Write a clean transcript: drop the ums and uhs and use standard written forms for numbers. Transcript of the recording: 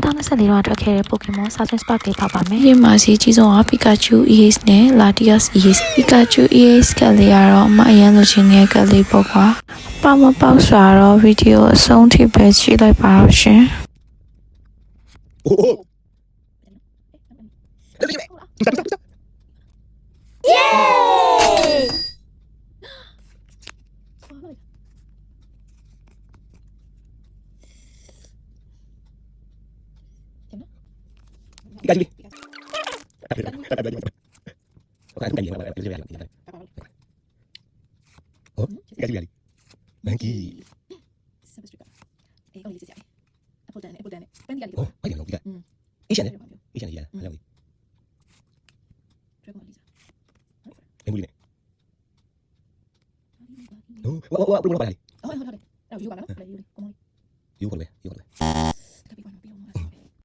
2024တော့ထွက်ခဲ့တဲ့ Pokemon Sergeant Spark လေးပါမယ်။ဒီမှာစီကြီးဆုံးက Pikachu EX နဲ့ Latias EX Pikachu EX ကလေးကတော့အမအရင်လိုချင်တဲ့ကလေးပေါ့ကွာ။ပေါက်မပေါက်စွာတော့ဗီဒီယိုအဆုံးထိပဲကြည့်လိုက်ပါတော့ရှင်။ Gaji. Oh, gaji gaji. Monkey. Oh, ayo lo kita. Ishan ya. Ishan ya. Halo. Yang boleh ni. Oh, wah belum apa lagi.